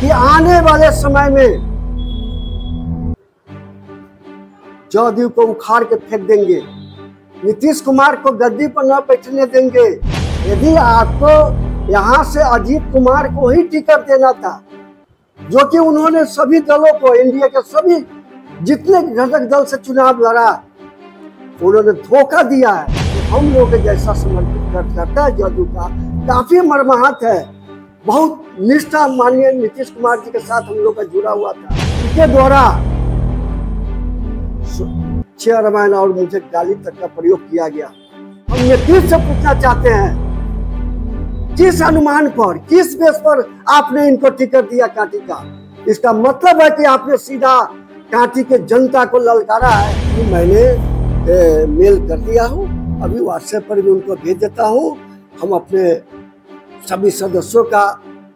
कि आने वाले समय में जदयू को उखाड़ के फेंक देंगे, नीतीश कुमार को गद्दी पर न बैठने देंगे। यदि आपको यहाँ से अजीत कुमार को ही टिकट देना था, जो कि उन्होंने सभी दलों को, एनडीए के सभी जितने घटक दल से चुनाव लड़ा, उन्होंने धोखा दिया है। तो हम लोग जैसा समर्पित करता है जदयू का काफी मर्माहत है। बहुत निष्ठा माननीय नीतीश कुमार जी के साथ हम लोग का जुड़ा हुआ था। उनके द्वारा 6 रामायण और मुझे गाली तक का प्रयोग किया गया। हम नीतीश से पूछना चाहते हैं, किस अनुमान पर, किस बेस पर आपने इनको टिकट दिया कांटी का? इसका मतलब है कि आपने सीधा कांटी के जनता को ललकारा है। कि मैंने मेल कर दिया हूँ, अभी व्हाट्सएप पर भी उनको भेज देता हूँ। हम अपने सभी सदस्यों का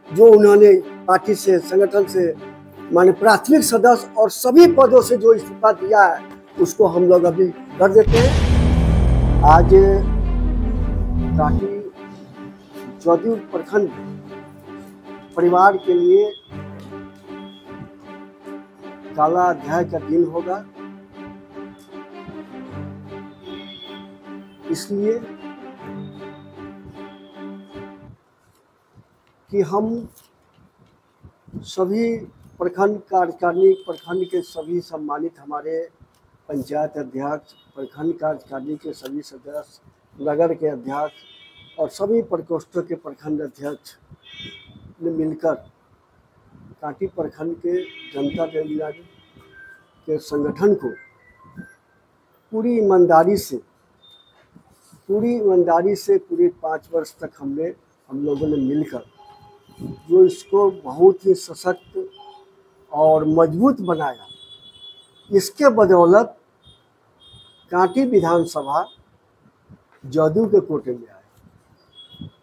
जो उन्होंने पार्टी से, संगठन से, माने प्राथमिक सदस्य और सभी पदों से जो इस्तीफा दिया है, उसको हम लोग अभी कर देते हैं। आज कांटी जदयू प्रखंड परिवार के लिए काला अध्याय का दिन होगा। इसलिए कि हम सभी प्रखंड कार्यकारिणी, प्रखंड के सभी सम्मानित हमारे पंचायत अध्यक्ष, प्रखंड कार्यकारिणी के सभी सदस्य, नगर के अध्यक्ष और सभी प्रकोष्ठों के प्रखंड अध्यक्ष ने मिलकर कांटी प्रखंड के जनता दल के संगठन को पूरी ईमानदारी से पूरे 5 वर्ष तक हम लोगों ने मिलकर जो इसको बहुत ही सशक्त और मजबूत बनाया। इसके बदौलत कांटी विधानसभा जदयू के कोटे में आए।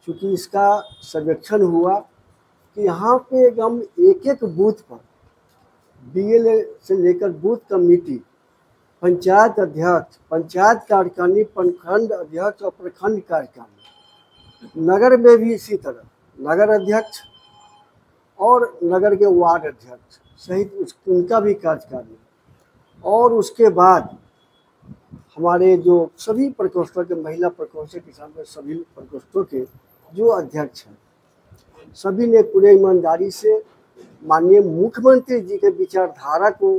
क्योंकि इसका सर्वेक्षण हुआ कि यहाँ पे हम एक बूथ पर बीएलए से लेकर बूथ कमेटी, पंचायत अध्यक्ष, पंचायत कार्यकारिणी, प्रखंड अध्यक्ष और प्रखंड कार्यकारिणी, नगर में भी इसी तरह नगर अध्यक्ष और नगर के वार्ड अध्यक्ष सहित उनका भी कार्यकारिणी, और उसके बाद हमारे जो सभी प्रकोष्ठों के, महिला प्रकोष्ठ, किसान के सभी प्रकोष्ठों के जो अध्यक्ष हैं, सभी ने पूरे ईमानदारी से माननीय मुख्यमंत्री जी के विचारधारा को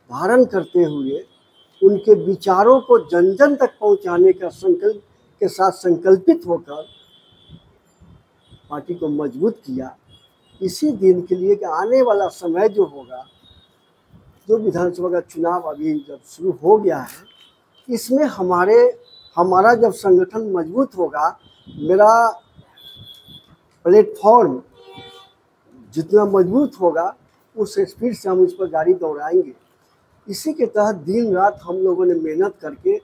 धारण करते हुए उनके विचारों को जन जन तक पहुंचाने का संकल्प के साथ संकल्पित होकर पार्टी को मजबूत किया। इसी दिन के लिए कि आने वाला समय जो होगा, जो विधानसभा का चुनाव अभी जब शुरू हो गया है, इसमें हमारा जब संगठन मजबूत होगा, मेरा प्लेटफॉर्म जितना मजबूत होगा उस स्पीड से हम इस पर गाड़ी दौड़ाएंगे। इसी के तहत दिन रात हम लोगों ने मेहनत करके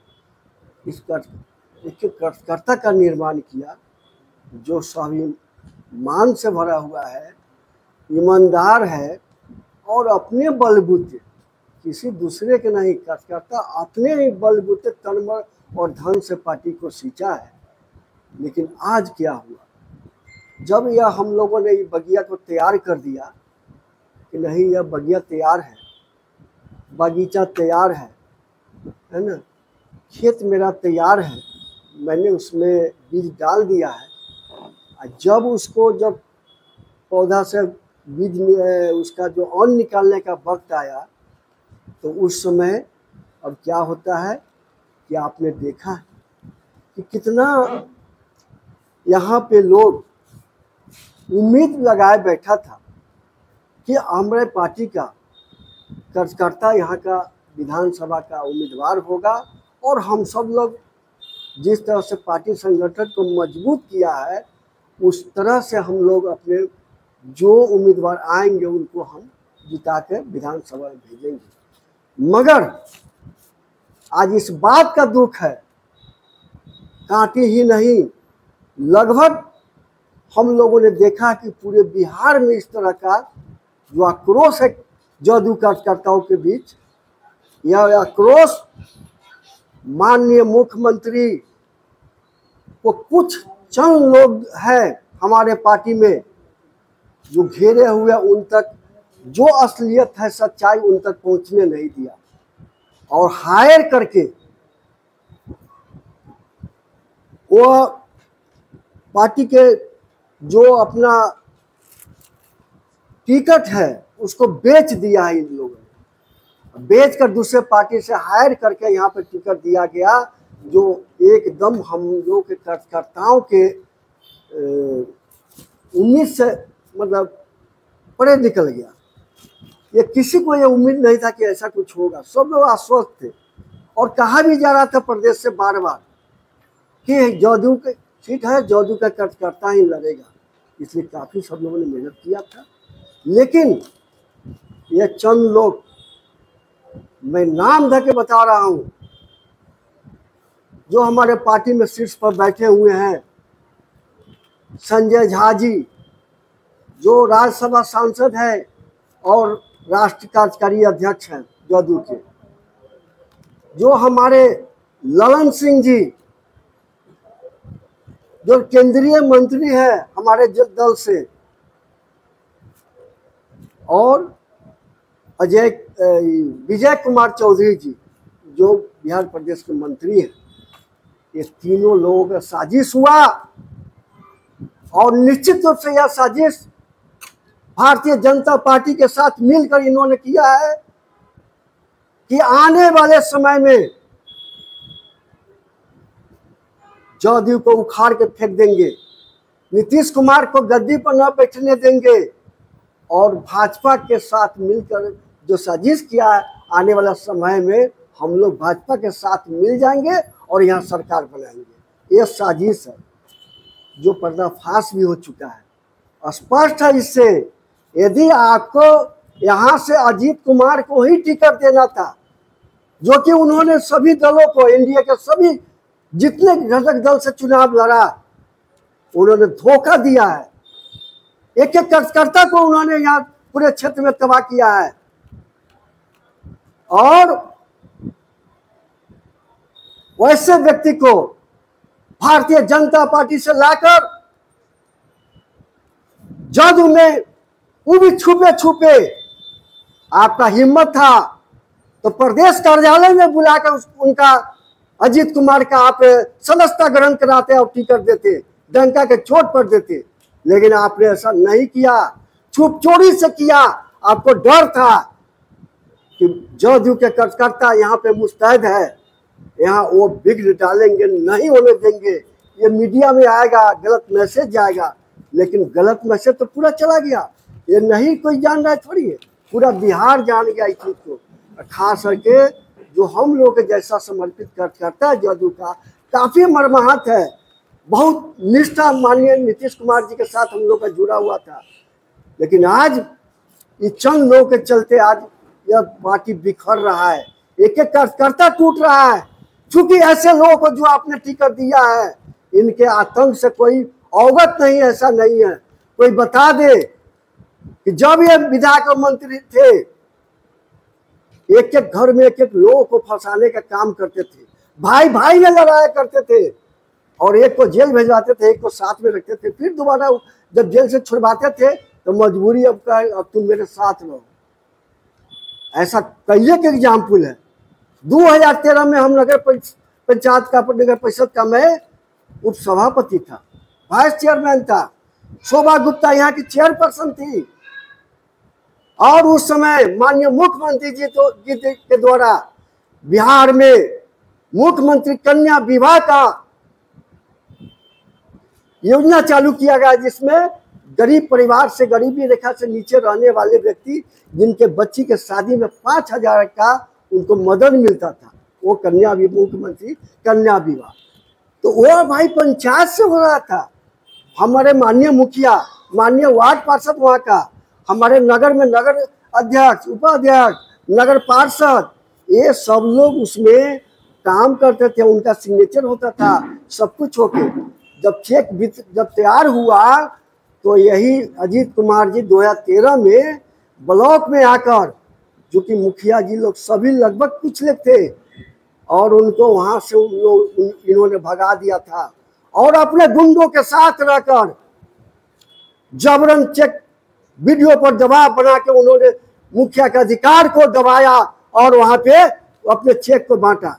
इस कर्ता का निर्माण किया, जो स्वाभिमान से भरा हुआ है, ईमानदार है और अपने बलबूते, किसी दूसरे के नहीं, कार्यकर्ता अपने ही बलबूते तन मन और धन से पार्टी को सींचा है। लेकिन आज क्या हुआ, जब यह हम लोगों ने ये बगिया को तैयार कर दिया कि नहीं, यह बगिया तैयार है, बागीचा तैयार है ना, खेत मेरा तैयार है, मैंने उसमें बीज डाल दिया है। जब पौधा से बीज उसका जो अन्न निकालने का वक्त आया, तो उस समय अब क्या होता है कि आपने देखा कि कितना यहाँ पे लोग उम्मीद लगाए बैठा था कि हमारे पार्टी का कार्यकर्ता यहाँ का विधानसभा का उम्मीदवार होगा, और हम सब लोग जिस तरह से पार्टी संगठन को मजबूत किया है, उस तरह से हम लोग अपने जो उम्मीदवार आएंगे उनको हम जिता के विधानसभा में भेजेंगे। मगर आज इस बात का दुख है, कांटी ही नहीं, लगभग हम लोगों ने देखा कि पूरे बिहार में इस तरह का जो आक्रोश है जदयू कार्यकर्ताओं के बीच, यह आक्रोश माननीय मुख्यमंत्री को कुछ चंद लोग हैं हमारे पार्टी में जो घेरे हुए उन तक जो असलियत है, सच्चाई उन तक पहुंचने नहीं दिया, और हायर करके वो पार्टी के जो अपना टिकट है उसको बेच दिया है। इन लोगों ने बेच कर दूसरे पार्टी से हायर करके यहाँ पे टिकट दिया गया, जो एकदम हम लोग के कार्यकर्ताओं के उम्मीद से मतलब परे निकल गया। ये किसी को ये उम्मीद नहीं था कि ऐसा कुछ होगा। सब लोग आश्वस्त थे और कहा भी जा रहा था प्रदेश से बार बार कि जदयू के सीट है, जदयू का कार्यकर्ता ही लड़ेगा। इसलिए काफ़ी सब लोगों ने मेहनत किया था। लेकिन ये चंद लोग, मैं नाम धर के बता रहा हूँ, जो हमारे पार्टी में शीर्ष पर बैठे हुए हैं, संजय झा जी जो राज्यसभा सांसद है और राष्ट्रीय कार्यकारी अध्यक्ष हैं जदयू के, जो हमारे ललन सिंह जी जो केंद्रीय मंत्री है हमारे दल से, और विजय कुमार चौधरी जी जो बिहार प्रदेश के मंत्री हैं, ये तीनों लोगों का साजिश हुआ। और निश्चित रूप से यह साजिश भारतीय जनता पार्टी के साथ मिलकर इन्होंने किया है कि आने वाले समय में जदयू को उखाड़ के फेंक देंगे, नीतीश कुमार को गद्दी पर न बैठने देंगे, और भाजपा के साथ मिलकर जो साजिश किया है, आने वाला समय में हम लोग भाजपा के साथ मिल जाएंगे और यहाँ सरकार बनाएंगे। ये साजिश है जो पर्दाफाश भी हो चुका है। स्पष्ट है इससे, यदि आपको यहाँ से अजीत कुमार को ही टिकट देना था, जो कि उन्होंने सभी दलों को, एनडीए के सभी जितने घटक दल से चुनाव लड़ा, उन्होंने धोखा दिया है। एक एक कार्यकर्ता को उन्होंने यहाँ पूरे क्षेत्र में तबाह किया है, और वैसे व्यक्ति को भारतीय जनता पार्टी से लाकर जदयू में वो भी छुपे छुपे, आपका हिम्मत था तो प्रदेश कार्यालय में बुलाकर उनका अजीत कुमार का आप सदस्यता ग्रहण कराते और टिकट देते, डंका के चोट पर देते। लेकिन आपने ऐसा नहीं किया, छुप चोरी से किया। आपको डर था कि जदयू के कार्यकर्ता यहाँ पे मुस्तैद है, यहाँ वो बिगड़ डालेंगे, नहीं होने देंगे, ये मीडिया में आएगा, गलत मैसेज जाएगा। लेकिन गलत मैसेज तो पूरा चला गया, ये नहीं कोई जान रहा है, थोड़ी है, पूरा बिहार जान गया इस चीज को। खास करके जो हम लोग के जैसा समर्पित कार्यकर्ता है जदयू का, काफी मर्माहत है, बहुत निष्ठा माननीय नीतीश कुमार जी के साथ हम लोग का जुड़ा हुआ था। लेकिन आज ये चंद लोगों के चलते आज यह पार्टी बिखर रहा है, एक एक कार्यकर्ता टूट रहा है। क्योंकि ऐसे लोगों को जो आपने टिकट दिया है, इनके आतंक से कोई अवगत नहीं, ऐसा नहीं है। कोई बता दे कि जब ये विधायक और मंत्री थे, एक एक घर में एक एक लोगों को फंसाने का काम करते थे, भाई भाई में लड़ाया करते थे, और एक को जेल भेजवाते थे, एक को साथ में रखते थे, फिर दोबारा जब जेल से छुड़वाते थे तो मजबूरी अब तुम मेरे साथ रहो। ऐसा कई एक एग्जाम्पल है। 2013 में हम नगर पंचायत का, नगर परिषद का मैं उपसभापति था, वाइस चेयरमैन था, शोभा गुप्ता यहाँ की चेयरपर्सन थी, और उस समय माननीय मुख्यमंत्री जी के द्वारा बिहार में मुख्यमंत्री कन्या विवाह का योजना चालू किया गया, जिसमें गरीब परिवार से, गरीबी रेखा से नीचे रहने वाले व्यक्ति जिनके बच्ची के शादी में 5,000 का उनको मदद मिलता था, वो मुख्यमंत्री कन्या विवाह, तो वो भाई पंचायत से हो रहा था। हमारे माननीय मुखिया, माननीय वार्ड पार्षद वहाँ का, हमारे नगर में नगर अध्यक्ष, उपाध्यक्ष, नगर पार्षद, ये सब लोग उसमें काम करते थे, उनका सिग्नेचर होता था, सब कुछ होके जब चेक जब तैयार हुआ तो यही अजीत कुमार जी 2013 में ब्लॉक में आकर, जो कि मुखिया जी लोग सभी लगभग कुछ लोग थे, और उनको वहां से इन्होंने भगा दिया था, और अपने गुंडों के साथ रहकर जबरन चेक वीडियो पर दबाव बना के उन्होंने मुखिया के अधिकार को दबाया और वहां पे अपने चेक को बांटा।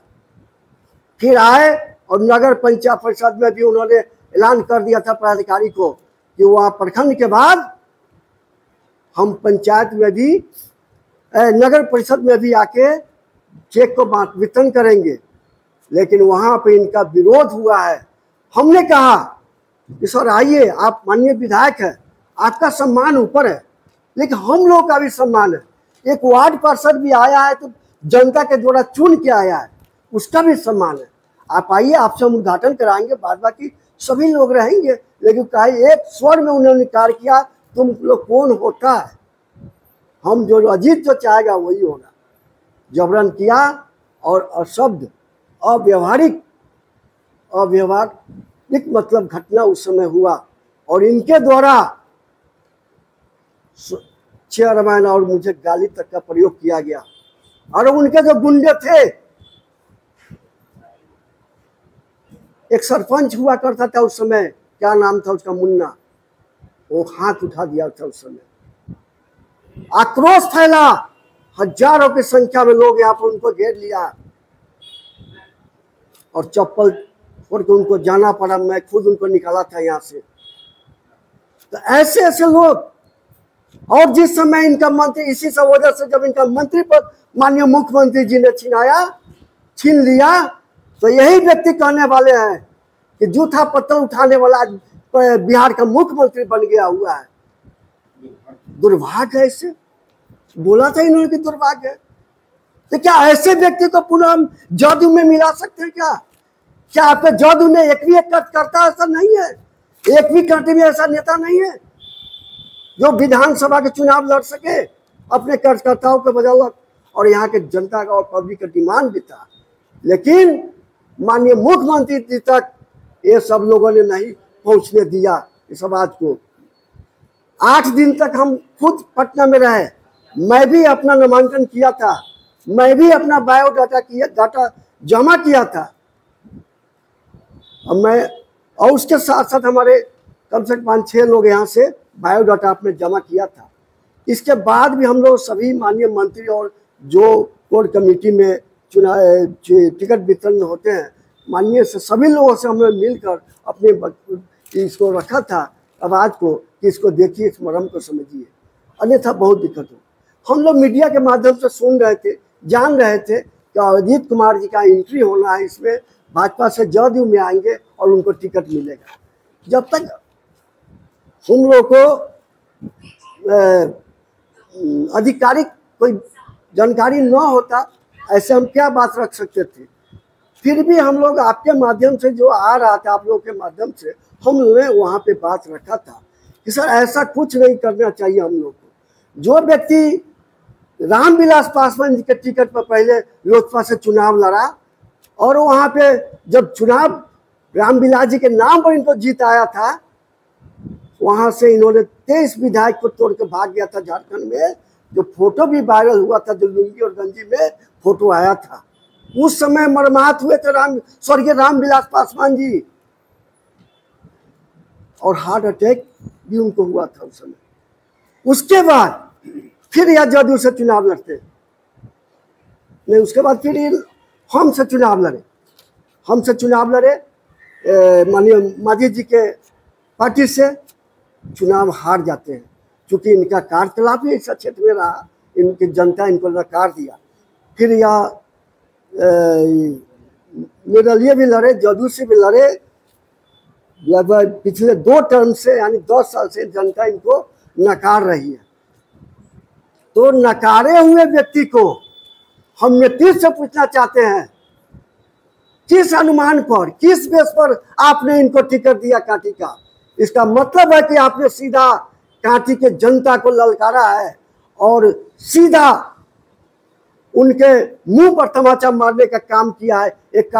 फिर आए और नगर पंचायत परिषद में भी उन्होंने ऐलान कर दिया था पदाधिकारी को कि वह प्रखंड के बाद हम पंचायत में भी नगर परिषद में भी आके चेक को वितरण करेंगे। लेकिन वहां पे इनका विरोध हुआ है। हमने कहा कि सर आइए, आप माननीय विधायक है, आपका सम्मान ऊपर है, लेकिन हम लोग का भी सम्मान है। एक वार्ड पार्षद भी आया है तो जनता के द्वारा चुन के आया है, उसका भी सम्मान है। आप आइए, आपसे हम उद्घाटन कराएंगे, बाद बाकी सभी लोग रहेंगे। लेकिन कहा एक स्वर में उन्होंने कार्य किया, तुम लोग कौन होता है, हम जो अजीत जो चाहेगा वही होगा। जबरन किया और अशब्द अव्यवहारिक मतलब घटना उस समय हुआ और इनके द्वारा चेयरमैन और मुझे गाली तक का प्रयोग किया गया। और उनके जो गुंडे थे, एक सरपंच हुआ करता था उस समय, क्या नाम था उसका, मुन्ना, वो हाथ उठा दिया था उस समय। आक्रोश फैला, हजारों की संख्या में लोग यहाँ पर उनको घेर लिया और चप्पल छोड़ के उनको जाना पड़ा। मैं खुद उनको निकाला था यहाँ से। तो ऐसे ऐसे लोग, और जिस समय इनका मंत्री, इसी सब वजह से जब इनका मंत्री पद माननीय मुख्यमंत्री जी ने छीन लिया, तो यही व्यक्ति कहने वाले हैं कि जूठा पत्थर उठाने वाला बिहार का मुख्यमंत्री बन गया हुआ है। दुर्भाग्य है, इससे बोला था इन्होंने कि दुर्भाग्य है। तो क्या ऐसे व्यक्ति को पुनः हम जादू में मिला सकते हैं? क्या आपके जादू में एक भी कार्यकर्ता ऐसा नहीं है, एक भी पार्टी में ऐसा नेता नहीं है जो विधानसभा के चुनाव लड़ सके अपने कार्यकर्ताओं के बदौलत? और यहाँ के जनता का और पब्लिक का डिमांड भी था, लेकिन माननीय मुख्यमंत्री जी तक ये सब लोगों ने नहीं पहुंचने दिया इस आवाज को। 8 दिन तक हम खुद पटना में रहे, मैं भी अपना नामांकन किया था, मैं भी अपना डाटा जमा किया था। और उसके साथ साथ हमारे कम से कम 5-6 लोग यहाँ से बायोडाटा आपने जमा किया था। इसके बाद भी हम लोग सभी माननीय मंत्री और जो कोर कमेटी में टिकट वितरण होते हैं, माननीय से सभी लोगों से हमने मिलकर अपने इसको रखा था आवाज़ को कि इसको देखिए, इस मरम को समझिए, अन्यथा बहुत दिक्कत हो। हम लोग मीडिया के माध्यम से सुन रहे थे, जान रहे थे कि अजीत कुमार जी का एंट्री होना है, इसमें भाजपा से जदयू में आएंगे और उनको टिकट मिलेगा। जब तक हम लोग को आधिकारिक कोई जानकारी न होता, ऐसे हम क्या बात रख सकते थे? फिर भी हम लोग आपके माध्यम से जो आ रहा था, आप लोगों के माध्यम से हमने वहाँ पे बात रखा था कि सर ऐसा कुछ नहीं करना चाहिए हम लोग को। जो व्यक्ति रामविलास पासवान जी के टिकट पर पहले लोकसभा से चुनाव लड़ा और वहाँ पे जब चुनाव रामविलास जी के नाम पर इनको जीत आया था, वहाँ से इन्होंने 23 विधायक को तोड़ के भाग गया था झारखंड में। जो फोटो भी वायरल हुआ था, जो लुंगी और गंजी में फोटो आया था, उस समय मरमाहत हुए थे स्वर्गीय रामविलास पासवान जी, और हार्ट अटैक भी उनको हुआ था उस समय। उसके बाद फिर यह जदयू से चुनाव लड़ते नहीं, उसके बाद फिर हमसे चुनाव लड़े माननीय माधी जी के पार्टी से, चुनाव हार जाते हैं। चूँकि इनका कार्यकलाप ही इस क्षेत्र में रहा, इनकी जनता इनको नकार दिया। फिर यह निर्दलीय भी लड़े, जदयू से भी लड़े। लगभग पिछले 2 टर्म से यानी 10 साल से जनता इनको नकार रही है। तो नकारे हुए व्यक्ति को हम नीतीश से पूछना चाहते हैं, किस अनुमान पर, किस बेस पर आपने इनको टिकट दिया कांटी का? इसका मतलब है कि आपने सीधा कांटी के जनता को ललकारा है और सीधा उनके मुंह पर तमाचा मारने का काम किया है। एक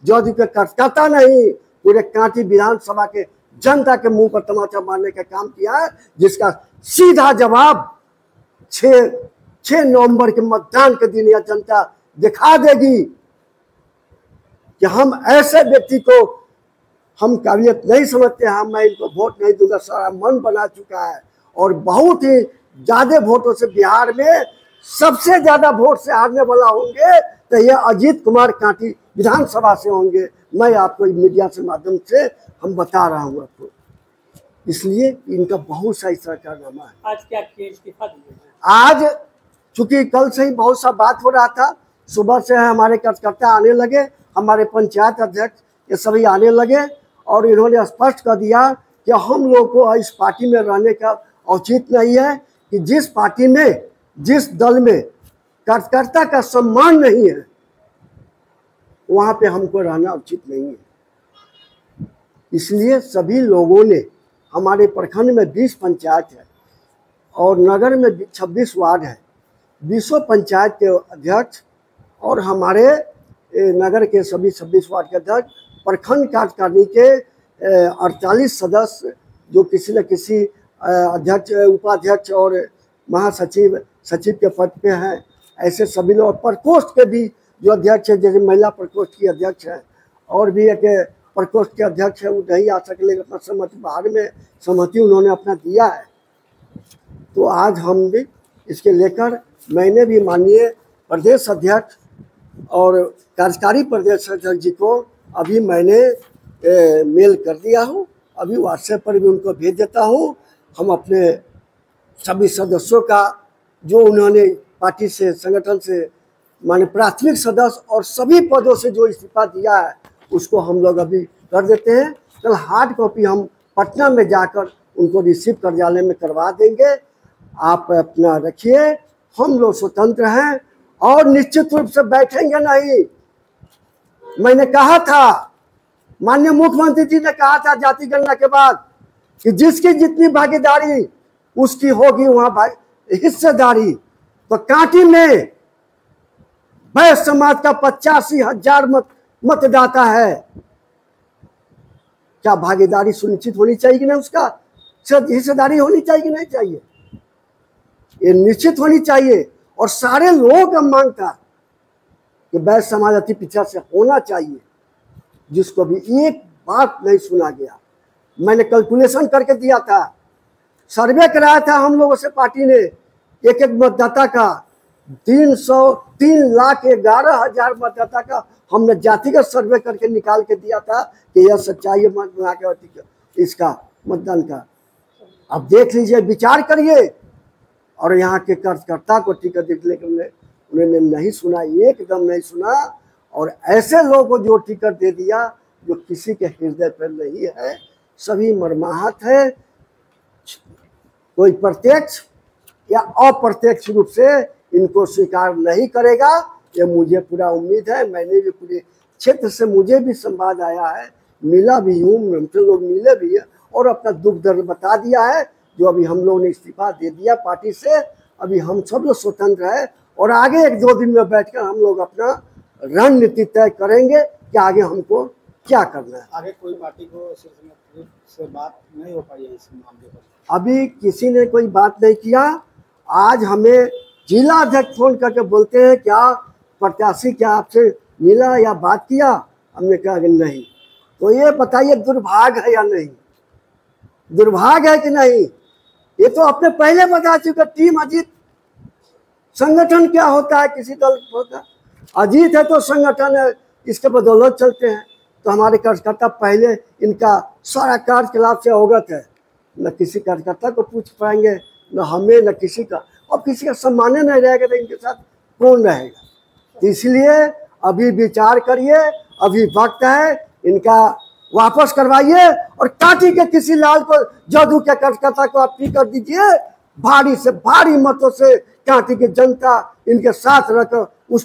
जदयू के कार्यकर्ता नहीं, पूरे कांटी विधानसभा के जनता के मुंह पर तमाचा मारने का काम किया है, जिसका सीधा जवाब 6 नवंबर के मतदान के दिन यह जनता दिखा देगी कि हम ऐसे व्यक्ति को हम काबिलियत नहीं समझते हैं। मैं इनको वोट नहीं दूंगा, सारा मन बना चुका है और बहुत ही ज़्यादा वोटों से बिहार में सबसे ज़्यादा वोट से हारने वाला होंगे तो ये अजीत कुमार कांटी विधानसभा से होंगे। मैं आपको मीडिया के माध्यम से हम बता रहा हूँ आपको, इसलिए इनका बहुत सा इस तरह कारनामा है। आज क्या किए, इस्तीफा दिए? आज चूंकि कल से ही बहुत सा बात हो रहा था, सुबह से हमारे कार्यकर्ता आने लगे, हमारे पंचायत अध्यक्ष ये सभी आने लगे और इन्होंने स्पष्ट कर दिया कि हम लोग को इस पार्टी में रहने का औचित्य नहीं है, कि जिस पार्टी में, जिस दल में कार्यकर्ता का सम्मान नहीं है वहाँ पे हमको रहना उचित नहीं है। इसलिए सभी लोगों ने, हमारे प्रखंड में 20 पंचायत है और नगर में 26 वार्ड है, 20 पंचायत के अध्यक्ष और हमारे नगर के सभी 26 वार्ड के अध्यक्ष, प्रखंड कार्यकारिणी के 48 सदस्य जो किसी न किसी अध्यक्ष, उपाध्यक्ष और महासचिव, सचिव के पद पे हैं, ऐसे सभी लोग। प्रकोष्ठ के भी जो अध्यक्ष है, जैसे महिला प्रकोष्ठ की अध्यक्ष है और भी एक प्रकोष्ठ के अध्यक्ष है, वो नहीं आ सके, अपना सहमति बाहर में सहमति उन्होंने अपना दिया है। तो आज हम भी इसके लेकर, मैंने भी माननीय प्रदेश अध्यक्ष और कार्यकारी प्रदेश अध्यक्ष जी को अभी मैंने मेल कर दिया हूँ, अभी व्हाट्सएप पर भी उनको भेज देता हूँ। हम अपने सभी सदस्यों का जो उन्होंने पार्टी से, संगठन से, माने प्राथमिक सदस्य और सभी पदों से जो इस्तीफा दिया है उसको हम लोग अभी कर देते हैं। कल हार्ड कॉपी हम पटना में जाकर उनको रिसीव कार्यालय में करवा देंगे। आप अपना रखिए, हम लोग स्वतंत्र हैं और निश्चित रूप से बैठेंगे नहीं। मैंने कहा था, माननीय मुख्यमंत्री जी ने कहा था जाति गणना के बाद कि जिसकी जितनी भागीदारी उसकी होगी वहाँ हिस्सेदारी। तो कांटी में वैश्य समाज का 85,000 मतदाता है, क्या भागीदारी सुनिश्चित होनी चाहिए कि नहीं, उसका हिस्सेदारी होनी चाहिए कि नहीं चाहिए? ये निश्चित होनी चाहिए। और सारे लोग का मांग था कि वैश्य समाज अति पिछड़ा से होना चाहिए, जिसको भी एक बात नहीं सुना गया। मैंने कैलकुलेशन करके दिया था, सर्वे कराया था हम लोगों से पार्टी ने, एक एक मतदाता का 3,11,000 मतदाता का हमने जातिगत सर्वे करके निकाल के दिया था कि यह सच्चाई है इसका मतदान का। अब देख लीजिए, विचार करिए। और यहाँ के कार्यकर्ता को टिकट देखने के लिए उन्होंने नहीं सुना, एकदम नहीं सुना। और ऐसे लोगों को जो टिकट दे दिया जो किसी के हृदय पर नहीं है, सभी मर्माहत है। कोई प्रत्यक्ष या अप्रत्यक्ष रूप से इनको स्वीकार नहीं करेगा, ये मुझे पूरा उम्मीद है। मैंने भी पूरे क्षेत्र से मुझे भी संवाद आया है, मिला भी हूँ, हमसे लोग मिले भी है और अपना दुख दर्द बता दिया है। जो अभी हम लोगों ने इस्तीफा दे दिया पार्टी से, अभी हम सब लोग स्वतंत्र है और आगे 1-2 दिन में बैठकर हम लोग अपना रणनीति तय करेंगे कि आगे हमको क्या करना है। आगे कोई पार्टी को से बात नहीं हो पाई है इस मामले पर? अभी किसी ने कोई बात नहीं किया। आज हमें जिला अध्यक्ष फोन करके बोलते हैं क्या प्रत्याशी क्या आपसे मिला या बात किया? हमने कहा कि नहीं। तो ये बताइए दुर्भाग्य है या नहीं? दुर्भाग्य है कि नहीं? ये तो अपने पहले बता चुके। टीम अजीत संगठन क्या होता है, किसी दल होता है, अजीत है तो संगठन है, इसके बदौलत चलते हैं। तो हमारे कार्यकर्ता पहले इनका सारा कार्यकलाप से अवगत है, न किसी कार्यकर्ता को पूछ पाएंगे, न हमें, न किसी का। और किसी का सम्मान नहीं रहेगा तो इनके साथ कौन रहेगा? तो इसलिए अभी विचार करिए, अभी वक्त है, इनका वापस करवाइए और कांटी के किसी लाल को, जादू के कार्यकर्ता को आप टिकट दीजिए। भारी से भारी मतों से कांटी की जनता इनके साथ रहकर उस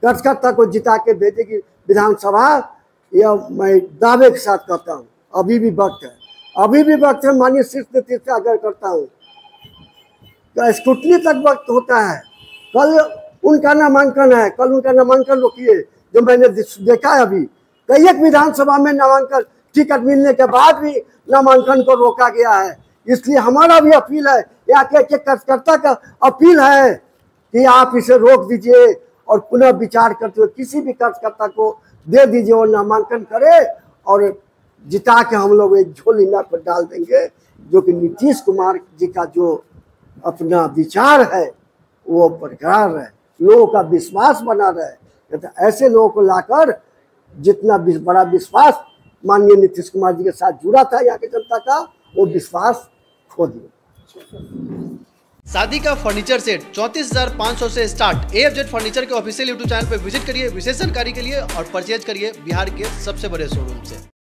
कार्यकर्ता को जिता के भेजेगी विधानसभा। यह मैं दावे के साथ कहता हूँ। अभी भी वक्त है, अभी भी वक्त है। माननीय शीर्ष नेतृत्व से आग्रह करता हूँ, तो स्क्रूटनी तक वक्त होता है। कल उनका नामांकन है, कल उनका नामांकन रोकिए। जो मैंने देखा है अभी कई एक विधानसभा में नामांकन टिकट मिलने के बाद भी नामांकन को रोका गया है। इसलिए हमारा भी अपील है, या के कार्यकर्ता का अपील है कि आप इसे रोक दीजिए और पुनः विचार करते हुए किसी भी कार्यकर्ता को दे दीजिए और नामांकन करे और जिता के हम लोग एक झोली में पर डाल देंगे, जो कि नीतीश कुमार जी का जो अपना विचार है वो बरकरार रहे, लोगों का विश्वास बना रहे। तो ऐसे लोगों को लाकर जितना बड़ा विश्वास माननीय नीतीश कुमार जी के साथ जुड़ा था यहाँ की जनता का, वो विश्वास खो दिया। शादी का फर्नीचर सेट 34,500 से स्टार्ट। AFZ फर्नीचर के ऑफिशियल यूट्यूब चैनल पर विजिट करिए विशेष जानकारी के लिए और परचेज करिए बिहार के सबसे बड़े शोरूम से।